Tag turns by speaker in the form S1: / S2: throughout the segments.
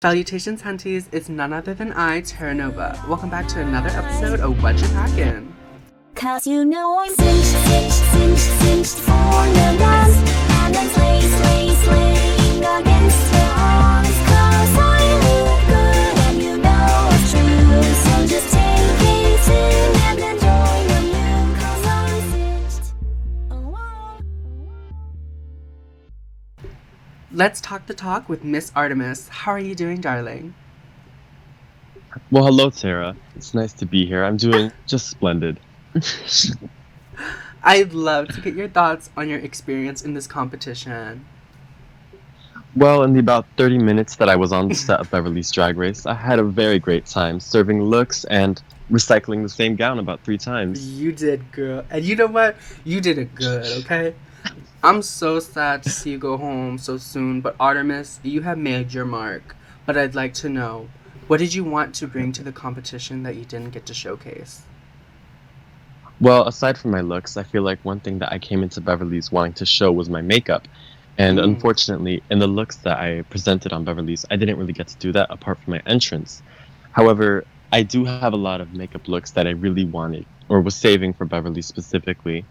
S1: Salutations, hunties. It's none other than I, Terra Nova. Welcome back to another episode of Whatcha Packin.
S2: Cause you know I'm cinched for the dance. And I'm slaying against the odds. Cause I look good and you know it's true. So just take it in and enjoy the view. Cause I'm cinched.
S1: Let's talk the talk with Miss Artemis. How are you doing, darling?
S3: Well, hello, Tara. It's nice to be here. I'm doing just splendid.
S1: I'd love to get your thoughts on your experience in this competition.
S3: Well, in the about 30 minutes that I was on the set of Beverly's Drag Race, I had a very great time serving looks and recycling the same gown about 3 times.
S1: You did good. And you know what? You did it good, okay? I'm so sad to see you go home so soon, but Artemis, you have made your mark. But I'd like to know, what did you want to bring to the competition that you didn't get to showcase?
S3: Well, aside from my looks, I feel like one thing that I came into Beverly's wanting to show was my makeup. And unfortunately, in the looks that I presented on Beverly's, I didn't really get to do that apart from my entrance. However, I do have a lot of makeup looks that I really wanted or was saving for Beverly specifically.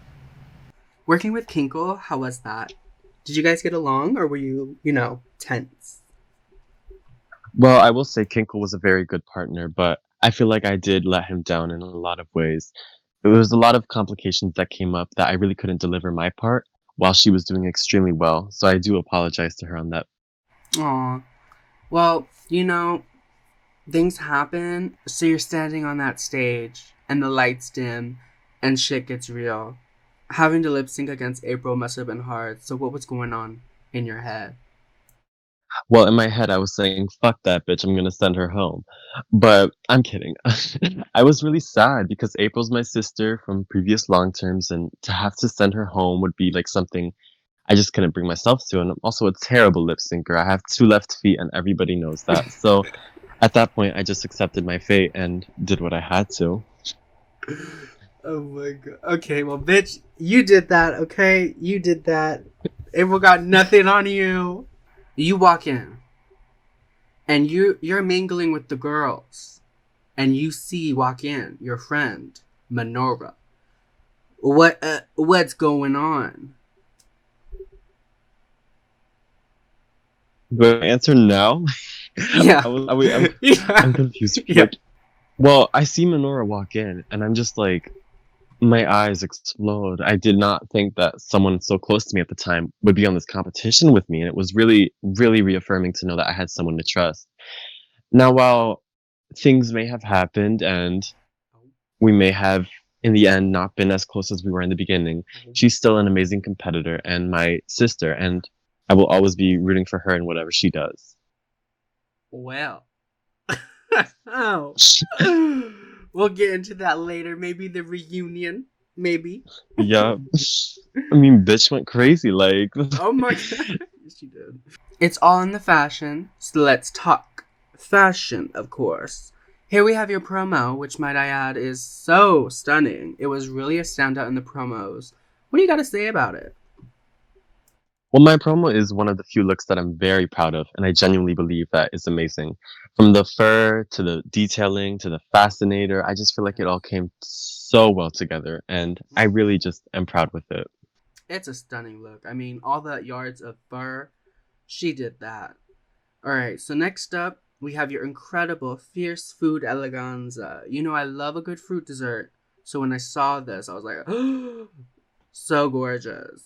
S1: Working with Kinko, how was that? Did you guys get along, or were you, tense?
S3: Well, I will say Kinko was a very good partner, but I feel like I did let him down in a lot of ways. There was a lot of complications that came up that I really couldn't deliver my part while she was doing extremely well, so I do apologize to her on that.
S1: Aw. Well, things happen, so you're standing on that stage, and the lights dim, and shit gets real. Having to lip sync against April must have been hard, so what was going on in your head?
S3: Well, in my head, I was saying, fuck that bitch, I'm gonna send her home. But I'm kidding. I was really sad because April's my sister from previous long terms, and to have to send her home would be like something I just couldn't bring myself to. And I'm also a terrible lip syncer. I have 2 left feet, and everybody knows that. So at that point, I just accepted my fate and did what I had to.
S1: Oh my god. Okay, well, bitch, you did that, okay? You did that. April got nothing on you. You walk in, and you're mingling with the girls, and you see walk in your friend Menorah. What's going on?
S3: Do I answer now?
S1: Yeah.
S3: I'm confused.
S1: Yeah.
S3: Well, I see Menorah walk in, and I'm just like, my eyes explode. I did not think that someone so close to me at the time would be on this competition with me, and it was really, really reaffirming to know that I had someone to trust. Now, while things may have happened, and we may have, in the end, not been as close as we were in the beginning, she's still an amazing competitor and my sister, and I will always be rooting for her in whatever she does.
S1: Well. Oh. We'll get into that later. Maybe the reunion. Maybe.
S3: Yeah. I mean, bitch went crazy, like.
S1: Oh my god. Yes, she did. It's all in the fashion, so let's talk fashion, of course. Here we have your promo, which might I add is so stunning. It was really a standout in the promos. What do you got to say about it?
S3: Well, my promo is one of the few looks that I'm very proud of, and I genuinely believe that it's amazing. From the fur, to the detailing, to the fascinator, I just feel like it all came so well together, and I really just am proud with it.
S1: It's a stunning look. I mean, all that yards of fur, she did that. Alright, so next up, we have your incredible Fierce Food Eleganza. I love a good fruit dessert, so when I saw this, I was like, so gorgeous.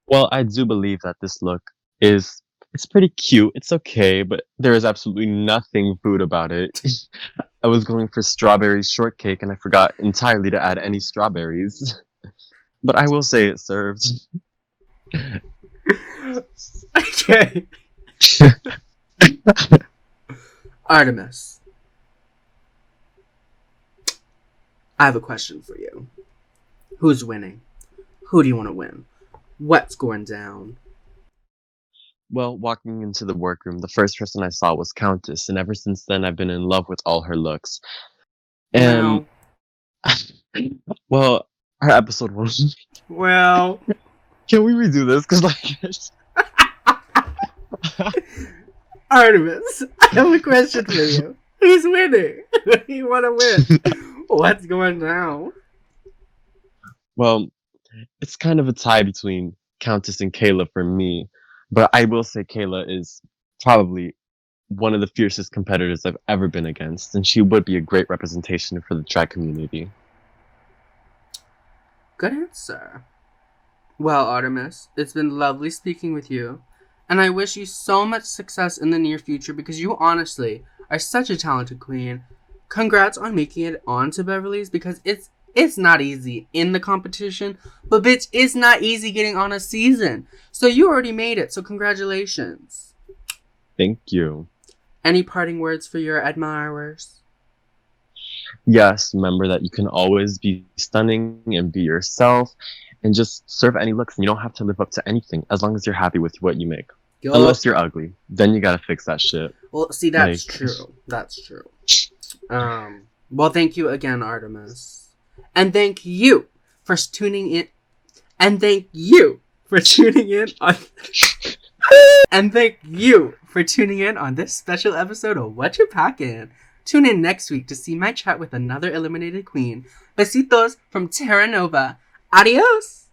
S3: Well, I do believe that this look it's pretty cute. It's okay, but there is absolutely nothing food about it. I was going for strawberry shortcake and I forgot entirely to add any strawberries. But I will say it served.
S1: Okay. Artemis, I have a question for you. Who's winning? Who do you want to win? What's going down?
S3: Well, walking into the workroom, the first person I saw was Countess, and ever since then I've been in love with all her looks. And well, her episode 1.
S1: Well,
S3: Can we redo this? Because like,
S1: Artemis, I have a question for you. Who's winning? You want to win? What's going down?
S3: Well, it's kind of a tie between Countess and Kayla for me, but I will say Kayla is probably one of the fiercest competitors I've ever been against, and she would be a great representation for the drag community.
S1: Good answer. Well, Artemis, it's been lovely speaking with you, and I wish you so much success in the near future because you honestly are such a talented queen. Congrats on making it onto Beverly's because it's not easy in the competition, but bitch, it's not easy getting on a season. So you already made it, so congratulations.
S3: Thank you.
S1: Any parting words for your admirers?
S3: Yes, remember that you can always be stunning and be yourself and just serve any looks, and you don't have to live up to anything as long as you're happy with what you make.
S1: Yo.
S3: Unless you're ugly. Then you gotta fix that shit.
S1: Well, see, that's
S3: Like-
S1: true. That's true. Well, thank you again, Artemis. And thank you for tuning in. And thank you for tuning in on... And thank you for tuning in on this special episode of Whatcha Packin. Tune in next week to see my chat with another eliminated queen. Besitos from Terra Nova. Adios!